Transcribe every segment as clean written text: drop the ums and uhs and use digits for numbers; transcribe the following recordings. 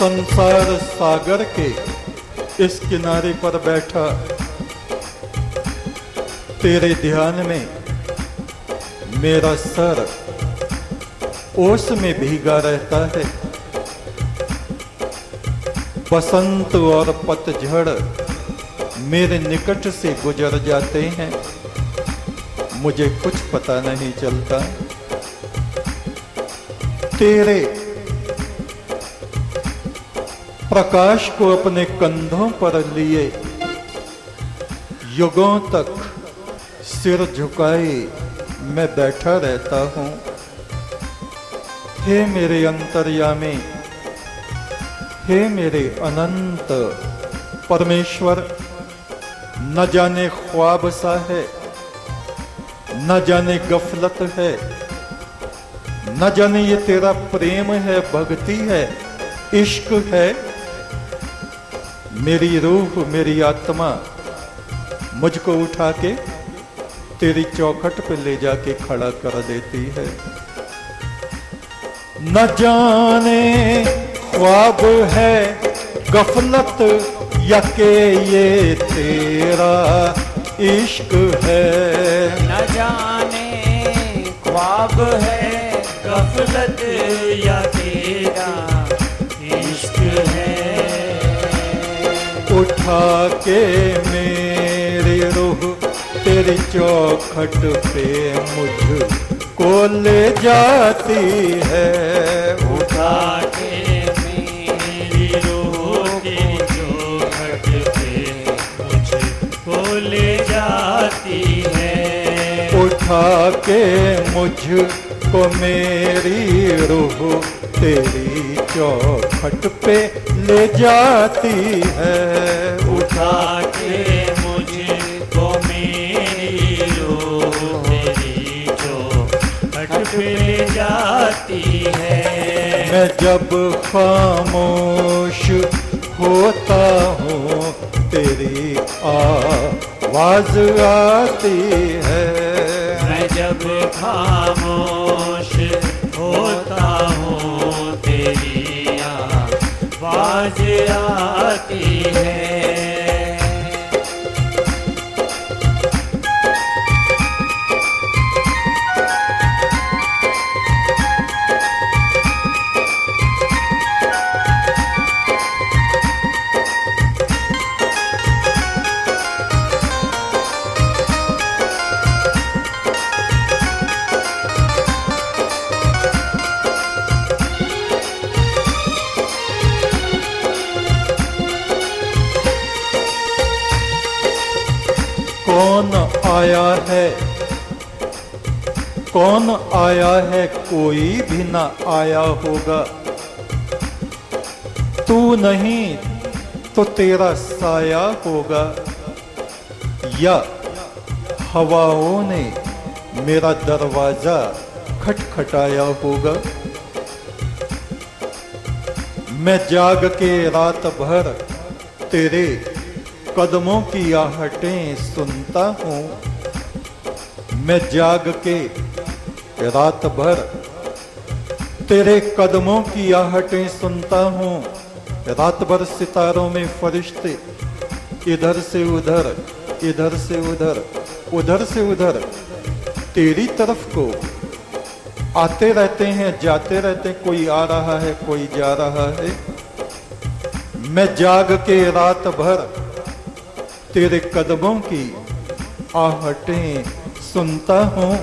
संसार सागर के इस किनारे पर बैठा तेरे ध्यान में मेरा सर ओस में भीगा रहता है। बसंत और पतझड़ मेरे निकट से गुजर जाते हैं, मुझे कुछ पता नहीं चलता। तेरे प्रकाश को अपने कंधों पर लिए युगों तक सिर झुकाए मैं बैठा रहता हूं। हे मेरे अंतर्यामी, हे मेरे अनंत परमेश्वर, न जाने ख्वाब सा है, न जाने गफलत है, न जाने ये तेरा प्रेम है, भक्ति है, इश्क है। मेरी रूह, मेरी आत्मा मुझको उठा के तेरी चौखट पे ले जाके खड़ा कर देती है। न जाने ख्वाब है, गफलत या के ये तेरा इश्क है। न जाने ख्वाब है, गफलत या तेरा इश्क है। उठा के मेरी रूह तेरी चौखट पे मुझको ले जाती है। उठा के मेरी रूह तेरी चौखट पे मुझको ले जाती है। उठा के मुझको मेरी रूह तेरी चौखट पे ले जाती है। उठा के मुझको मेरी रूह तेरी चौखट पे ले जाती है। मैं जब खामोश होता हूँ तेरी आवाज आती है। मैं जब खामोश होता हूँ तेरी आवाज आती है। कौन आया है, कौन आया है, कोई भी ना आया होगा। तू नहीं तो तेरा साया होगा, या हवाओं ने मेरा दरवाजा खटखटाया होगा। मैं जाग के रात भर तेरे कदमों की आहटें सुनता हूँ। मैं जाग के रात भर तेरे कदमों की आहटें सुनता हूँ। रात भर सितारों में फरिश्ते इधर से उधर, इधर से उधर, उधर से उधर तेरी तरफ को आते रहते हैं, जाते रहते हैं। कोई आ रहा है, कोई जा रहा है। मैं जाग के रात भर तेरे कदमों की आहटें सुनता हूँ।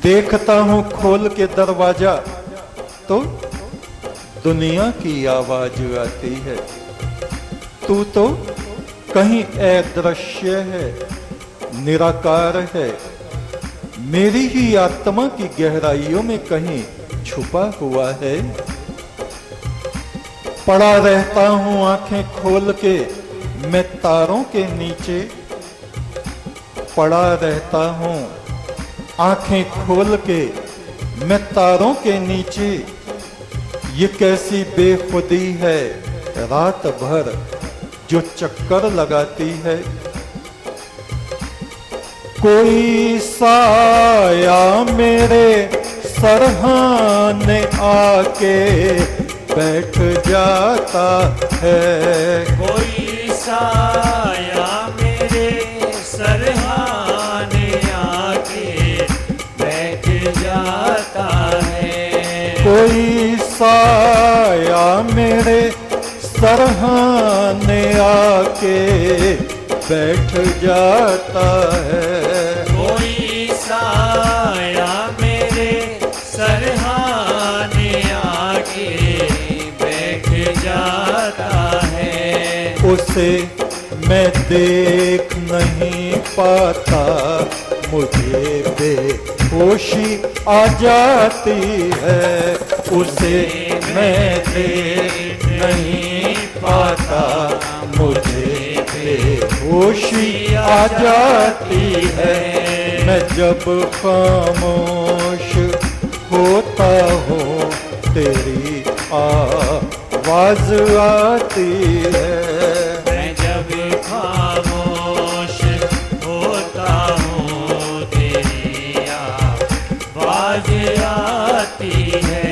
देखता हूँ खोल के दरवाजा तो दुनिया की आवाज आती है। तू तो कहीं अदृश्य है, निराकार है, मेरी ही आत्मा की गहराइयों में कहीं छुपा हुआ है। पड़ा रहता हूँ आंखें खोल के मैं तारों के नीचे, पड़ा रहता हूँ आंखें खोल के मैं तारों के नीचे। ये कैसी बेखुदी है रात भर जो चक्कर लगाती है। कोई साया मेरे सरहाने आके बैठ जाता है। कोई साया मेरे सरहाने आके बैठ जाता है। कोई साया मेरे सरहाने आके बैठ जाता है। कोई साया मेरे सरहाने आके बैठ जाता है। उसे मैं देख नहीं पाता, मुझे बेहोशी आ जाती है। उसे मैं देख नहीं पाता, मुझे बेहोशी आ जाती है। मैं जब खामोश होता हूँ तेरी आवाज आती है। मैं जब खामोश होता हूँ तेरी आवाज आती है।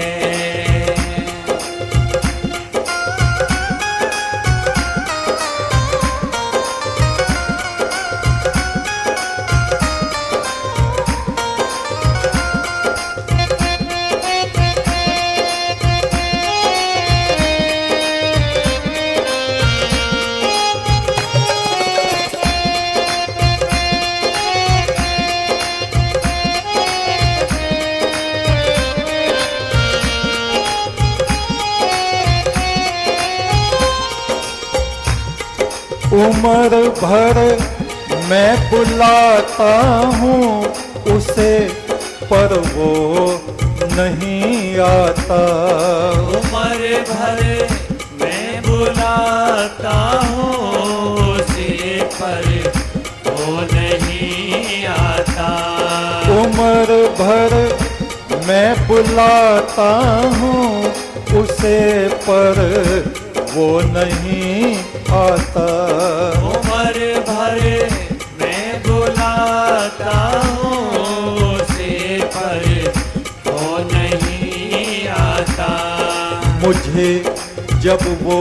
उम्र भर मैं बुलाता हूँ उसे, पर वो नहीं आता। उम्र भर मैं बुलाता हूँ उसे, पर वो नहीं आता। उम्र भर मैं बुलाता हूँ उसे, पर वो नहीं आता। उम्र भर मैं बुलाता हूँ उसे, पर वो नहीं आता। मुझे जब वो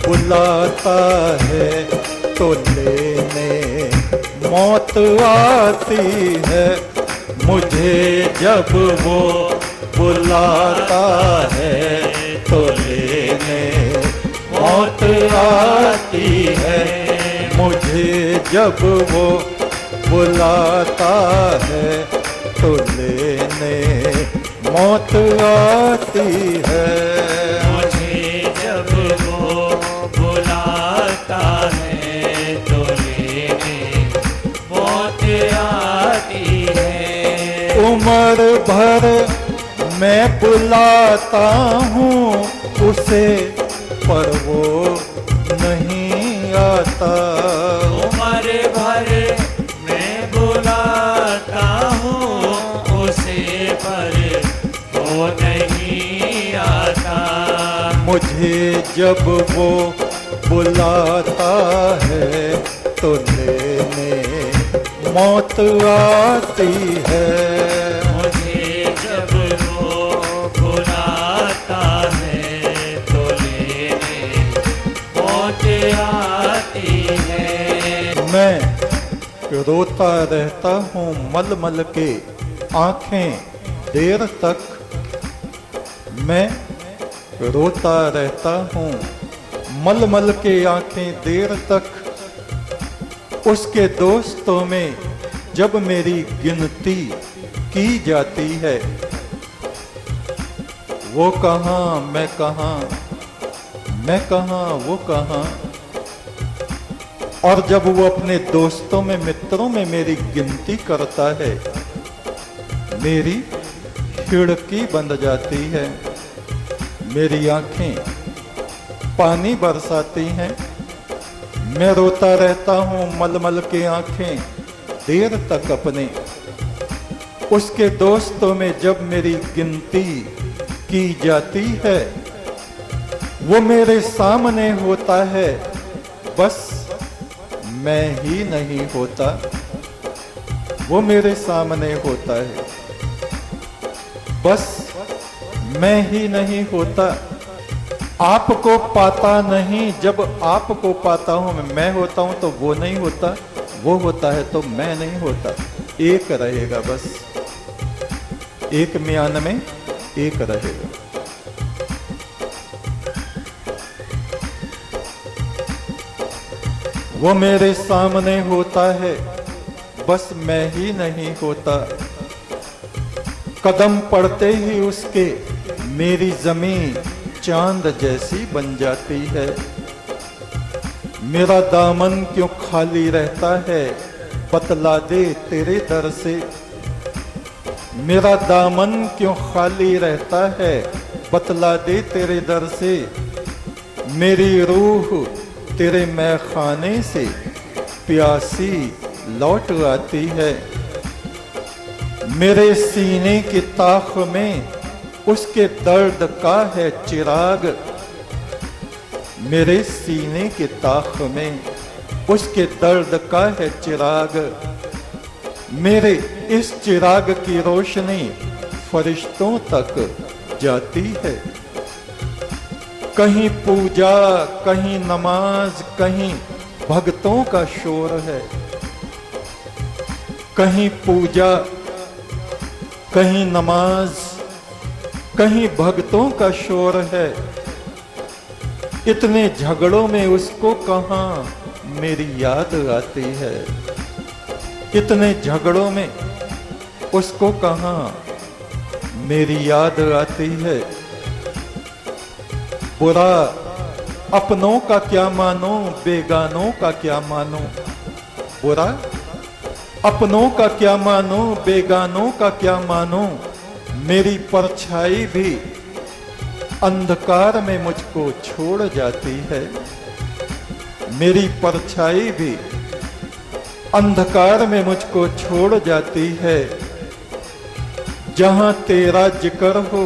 बुलाता है तो लेने मौत आती है। मुझे जब वो बुलाता है तो लेने मौत आती है। मुझे जब वो बुलाता है तो लेने मौत आती है। मुझे जब वो बुलाता है तो लेने मौत आती है। उम्र भर मैं बुलाता हूँ उसे, पर वो नहीं आता। उम्र भर मैं बुलाता हूँ उसे, पर वो नहीं आता। मुझे जब वो बुलाता है तो लेने मौत आती है। मुझे जब वो बुलाता है तो लेने मौत आती है। मैं रोता रहता हूँ मल मल के आंखें देर तक। मैं रोता रहता हूँ मल मल के आंखें देर तक। उसके दोस्तों में जब मेरी गिनती की जाती है, वो कहाँ मैं कहाँ, मैं कहाँ वो कहाँ। और जब वो अपने दोस्तों में मित्रों में मेरी गिनती करता है, मेरी खिड़की बंद जाती है, मेरी आंखें पानी बरसाती हैं। मैं रोता रहता हूँ मल मल के आंखें देर तक अपने। उसके दोस्तों में जब मेरी गिनती की जाती है, वो मेरे सामने होता है, बस मैं ही नहीं होता, वो मेरे सामने होता है, बस मैं ही नहीं होता। आपको पाता नहीं, जब आपको पाता हूं मैं होता हूं तो वो नहीं होता, वो होता है तो मैं नहीं होता। एक रहेगा बस, एक म्यान में एक रहेगा। वो मेरे सामने होता है, बस मैं ही नहीं होता। कदम पड़ते ही उसके मेरी जमीन चांद जैसी बन जाती है। मेरा दामन क्यों खाली रहता है, बतला दे तेरे दर से। मेरा दामन क्यों खाली रहता है, बतला दे तेरे दर से। मेरी रूह तेरे मैखाने से प्यासी लौट आती है। मेरे सीने की ताख में उसके दर्द का है चिराग। मेरे सीने की ताख में उसके दर्द का है चिराग। मेरे इस चिराग की रोशनी फरिश्तों तक जाती है। कहीं पूजा, कहीं नमाज, कहीं भक्तों का शोर है। कहीं पूजा, कहीं नमाज, कहीं भक्तों का शोर है। इतने झगड़ों में उसको कहां मेरी याद आती है। इतने झगड़ों में उसको कहां मेरी याद आती है। बुरा अपनों का क्या मानो, बेगानों का क्या मानो। बुरा अपनों का क्या मानो, बेगानों का क्या मानो। मेरी परछाई भी अंधकार में मुझको छोड़ जाती है। मेरी परछाई भी अंधकार में मुझको छोड़ जाती है। जहां तेरा जिक्र हो,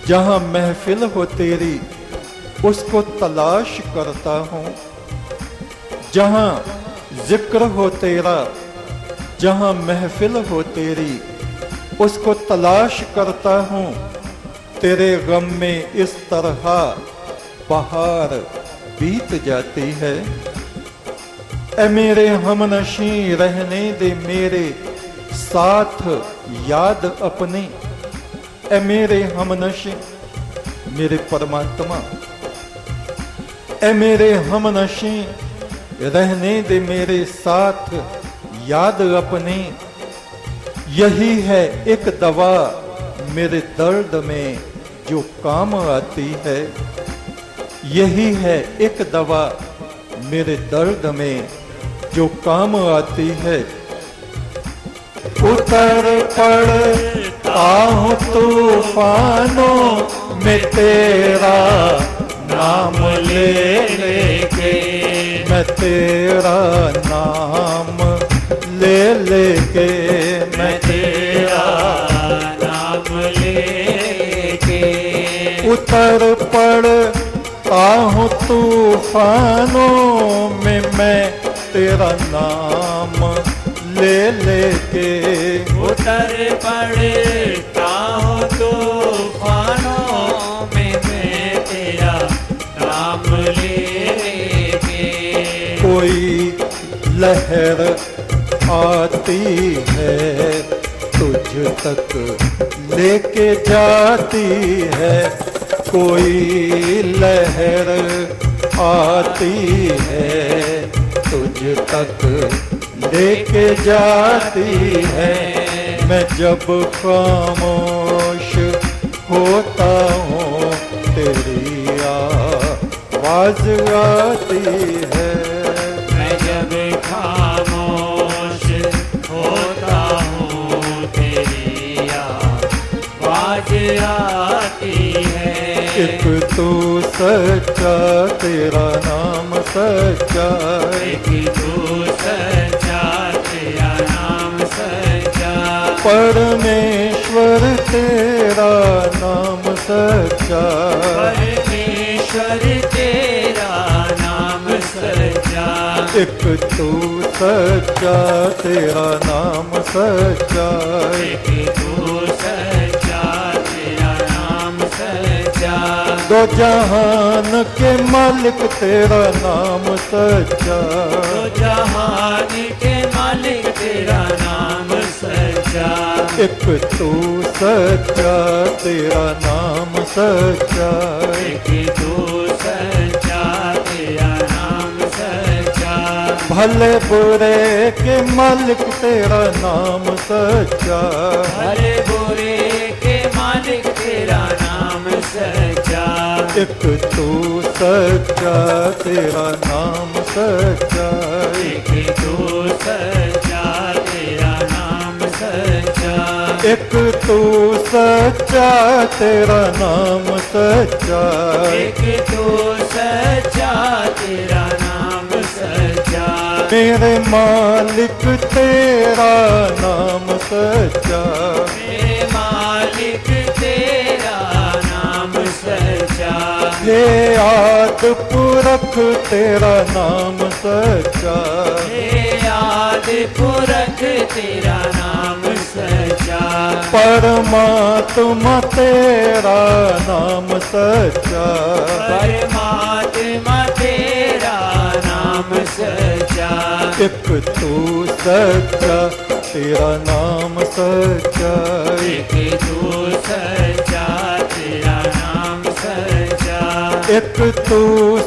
जहां महफिल हो तेरी, उसको तलाश करता हूं। जहां जिक्र हो तेरा, जहां महफिल हो तेरी, उसको तलाश करता हूं। तेरे गम में इस तरह बहार बीत जाती है। ऐ मेरे हमनशी रहने दे मेरे साथ याद अपनी। ऐ मेरे हमनशी, मेरे परमात्मा, ऐ मेरे हमनशी रहने दे मेरे साथ याद अपनी। यही है एक दवा मेरे दर्द में जो काम आती है। यही है एक दवा मेरे दर्द में जो काम आती है। उतर पड़ता हूँ तूफानों में तेरा नाम ले लेके। मैं तेरा नाम ले लेके, मैं तेरा नाम लेके। उतर पड़ता हूँ तूफानों में मैं तेरा नाम ले लेके। उतर पड़ता हूँ तूफानों में मैं तेरा नाम लेके। कोई लहर आती है तुझ तक लेके जाती है। कोई लहर आती है तुझ तक लेके जाती है। मैं जब खामोश होता हूँ तेरी आवाज आती है। मैं जब खामोश होता हूँ तेरी आवाज आती है। एक तू सच्चा, तेरा नाम सच्चा। एक तू सच्चा, तेरा नाम सच्चा। परमेश्वर तेरा नाम सच्चा। परमेश्वर तेरा नाम सच्चा। एक तू सच्चा, तेरा नाम सच्चा। एक तू सच्चा, तेरा नाम सच्चा। दो जहान के मालिक तेरा नाम सच्चा, दो जहान के मालिक तेरा नाम सच्चा, एक तू सच्चा तेरा नाम सच्चा, एक तू सच्चा तेरा नाम सच्चा, भले बुरे के मालिक तेरा नाम सच्चा, भले बुरे के मालिक तेरा नाम सच्चा, एक तू सच्चा तेरा नाम सच्चा, एक तू सच्चा तेरा नाम सच्चा, एक तू सच्चा तेरा नाम सच्चा, एक तू सच्चा तेरा नाम सच्चा, मेरे मालिक तेरा नाम सच्चा, मेरे मालिक तेरा नाम सच्चा, हे आद पुरख तेरा नाम सच्चा, हे आदि पुरख तेरा नाम सच्चा, परमात्मा तेरा नाम सच्चा, परमात्मा तेरा नाम सच्चा, एक तू सच्चा तेरा नाम सच्चा, एक तू सच्चा तेरा नाम सच्चा, एक तू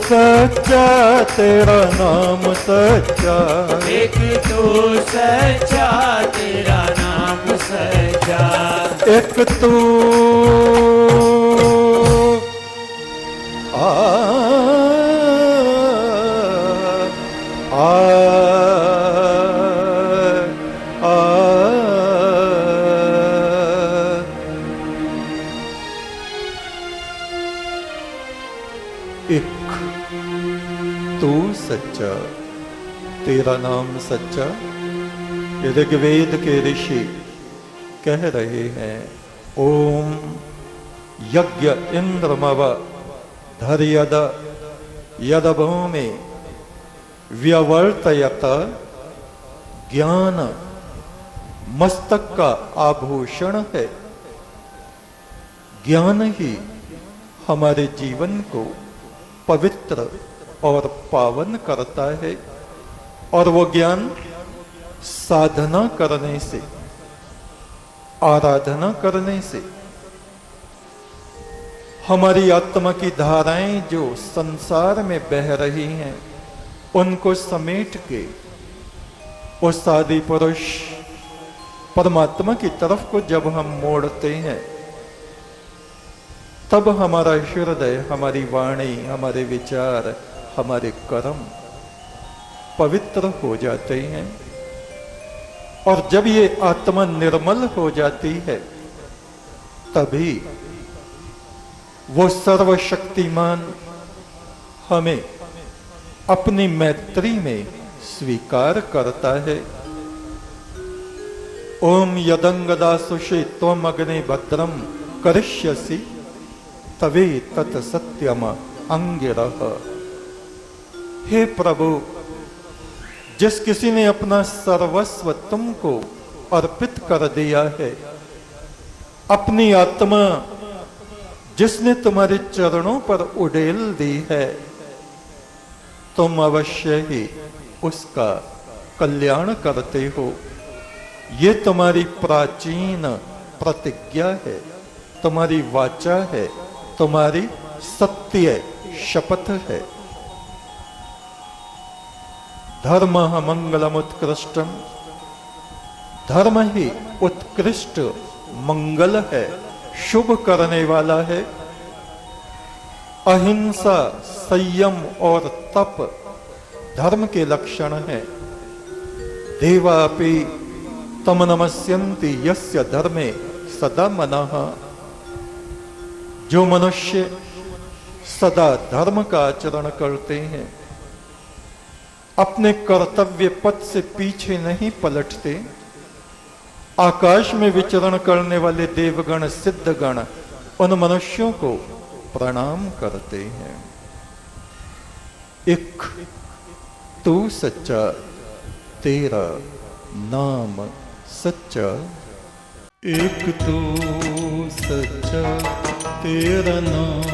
सच्चा तेरा नाम सच्चा, एक तू सच्चा तेरा नाम सच्चा, एक तू आ एक तू सच्चा तेरा नाम सच्चा। ऋग्वेद के ऋषि कह रहे हैं, ओम यज्ञ इंद्रमव धर्यद यद भूमि व्यवर्तयत, ज्ञान मस्तक का आभूषण है। ज्ञान ही हमारे जीवन को पवित्र और पावन करता है, और वो ज्ञान साधना करने से, आराधना करने से हमारी आत्मा की धाराएं जो संसार में बह रही हैं, उनको समेट के उस आदि पुरुष परमात्मा की तरफ को जब हम मोड़ते हैं, तब हमारा हृदय, हमारी वाणी, हमारे विचार, हमारे कर्म पवित्र हो जाते हैं। और जब ये आत्मा निर्मल हो जाती है, तभी वो सर्वशक्तिमान हमें अपनी मैत्री में स्वीकार करता है। ओम यदंगदासुषे त्वम अग्ने भद्रम करिष्यसि तवे तत् सत्यम अंगिरः। हे प्रभु, जिस किसी ने अपना सर्वस्व तुमको अर्पित कर दिया है, अपनी आत्मा जिसने तुम्हारे चरणों पर उड़ेल दी है, तुम अवश्य ही उसका कल्याण करते हो। ये तुम्हारी प्राचीन प्रतिज्ञा है, तुम्हारी वाचा है, तुम्हारी सत्य शपथ है। धर्म मंगलम उत्कृष्टम, धर्म ही उत्कृष्ट मंगल है, शुभ करने वाला है। अहिंसा, संयम और तप धर्म के लक्षण हैं। देवापि तम नमस्यन्ति यस्य धर्मे सदा मनः। जो मनुष्य सदा धर्म का आचरण करते हैं, अपने कर्तव्य पथ से पीछे नहीं पलटते, आकाश में विचरण करने वाले देवगण, सिद्धगण उन मनुष्यों को प्रणाम करते हैं। एक तू सच्चा तेरा नाम सच्चा, एक तू सच्चा तेरा नाम